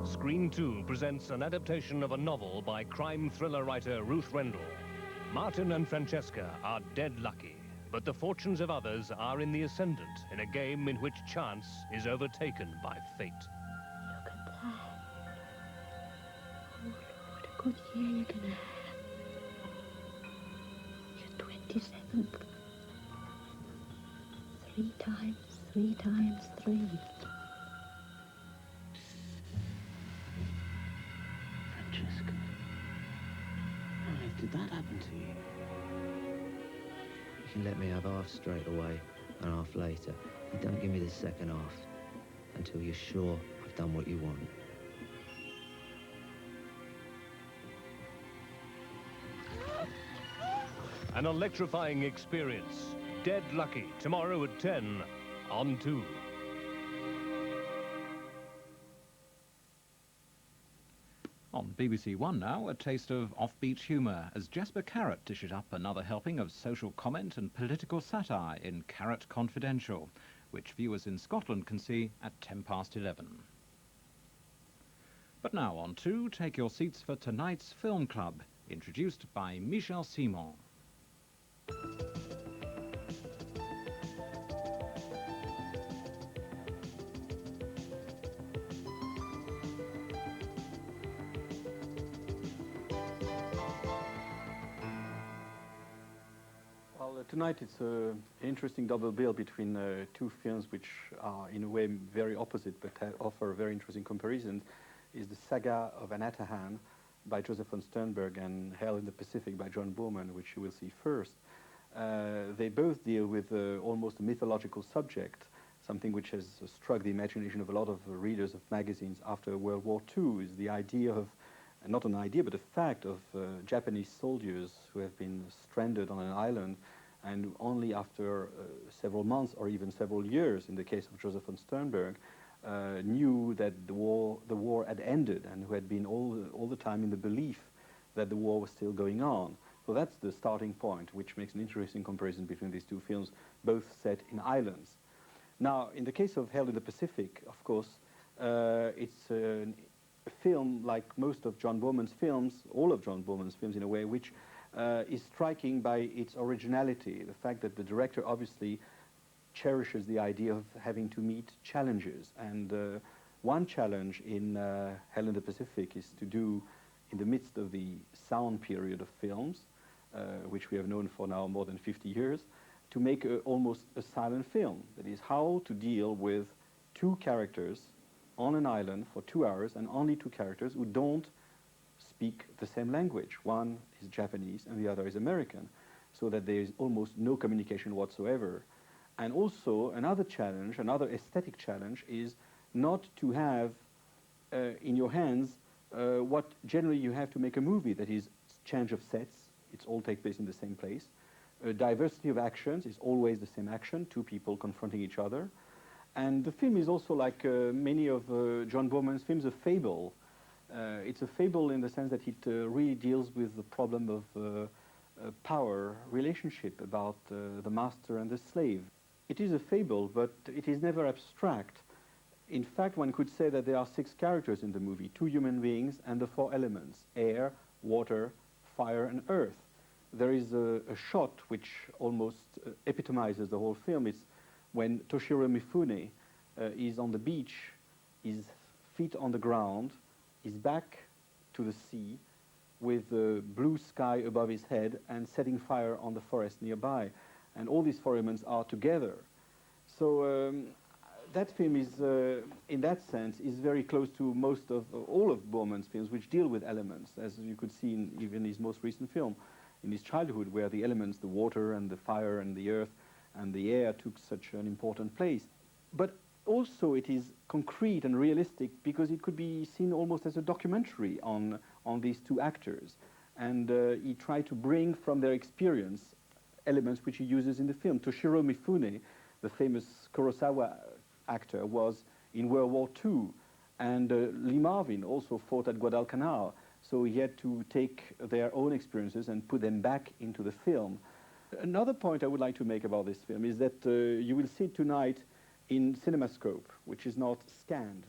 Screen 2 presents an adaptation of a novel by crime thriller writer Ruth Rendell. Martin and Francesca are dead lucky, but the fortunes of others are in the ascendant in a game in which chance is overtaken by fate. Look at that. Oh, Lord, a good year you're gonna have. Your 27th. 3 times 3 times 3. Francesca, how did that happen to you? You can let me have half straight away and half later. You don't give me the second half until you're sure I've done what you want. An electrifying experience. Dead Lucky, tomorrow at 10 on 2. On BBC1 now, a taste of offbeat humour as Jasper Carrott dishes up another helping of social comment and political satire in Carrott Confidential, which viewers in Scotland can see at 11:10. But now on 2, take your seats for tonight's Film Club, introduced by Michel Ciment. Tonight it's an interesting double bill between two films which are in a way very opposite but offer very interesting comparisons. Is the Saga of Anatahan by Joseph von Sternberg and Hell in the Pacific by John Boorman, which you will see first. They both deal with almost a mythological subject, something which has struck the imagination of a lot of readers of magazines after World War II, is the idea of, not an idea but a fact of Japanese soldiers who have been stranded on an island and only after several months or even several years, in the case of Joseph von Sternberg, knew that the war had ended, and who had been all the time in the belief that the war was still going on. So that's the starting point, which makes an interesting comparison between these two films, both set in islands. Now, in the case of Hell in the Pacific, of course, it's a film like most of John Boorman's films, all of John Boorman's films in a way, which is striking by its originality, the fact that the director obviously cherishes the idea of having to meet challenges. And one challenge in Hell in the Pacific is to do, in the midst of the sound period of films, which we have known for now more than 50 years, to make almost a silent film. That is, how to deal with two characters on an island for 2 hours, and only two characters who don't speak the same language. One is Japanese and the other is American, so that there is almost no communication whatsoever. And also another challenge, another aesthetic challenge, is not to have in your hands what generally you have to make a movie, that is change of sets, it's all take place in the same place. Diversity of actions is always the same action, two people confronting each other. And the film is also, like many of John Boorman's films, a fable. It's a fable in the sense that it really deals with the problem of power relationship, about the master and the slave. It is a fable, but it is never abstract. In fact, one could say that there are 6 characters in the movie, 2 human beings and the 4 elements, air, water, fire and earth. There is a shot which almost epitomizes the whole film. It's when Toshiro Mifune is on the beach, his feet on the ground, his back to the sea, with the blue sky above his head and setting fire on the forest nearby. And all these 4 elements are together. So that film is, in that sense, is very close to most of all of Boorman's films, which deal with elements, as you could see in even his most recent film, in his childhood, where the elements, the water and the fire and the earth and the air, took such an important place. But also it is concrete and realistic because it could be seen almost as a documentary on these 2 actors. And he tried to bring from their experience elements which he uses in the film. Toshiro Mifune, the famous Kurosawa actor, was in World War II, and Lee Marvin also fought at Guadalcanal, so he had to take their own experiences and put them back into the film. Another point I would like to make about this film is that you will see it tonight in CinemaScope, which is not scanned.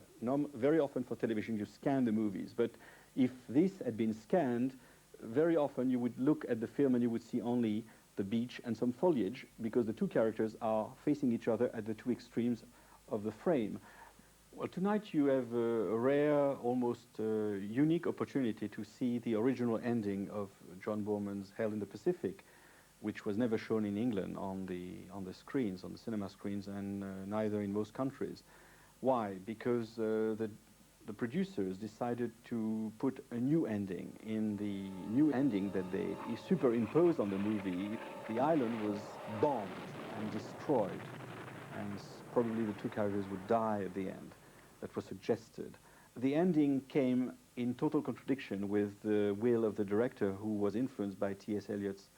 very often for television you scan the movies, but if this had been scanned, very often you would look at the film and you would see only the beach and some foliage, because the two characters are facing each other at the two extremes of the frame. Well, tonight you have a rare, almost unique opportunity to see the original ending of John Boorman's Hell in the Pacific, which was never shown in England on the screens, on the cinema screens, and neither in most countries. Why? Because the producers decided to put a new ending. In the new ending that they superimposed on the movie, the island was bombed and destroyed, and probably the two characters would die at the end. That was suggested. The ending came in total contradiction with the will of the director, who was influenced by T.S. Eliot's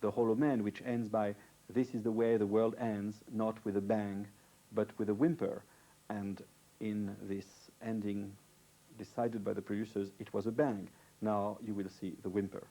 The Hollow Man, which ends by, "This is the way the world ends, not with a bang, but with a whimper." And in this ending decided by the producers, it was a bang. Now you will see the whimper.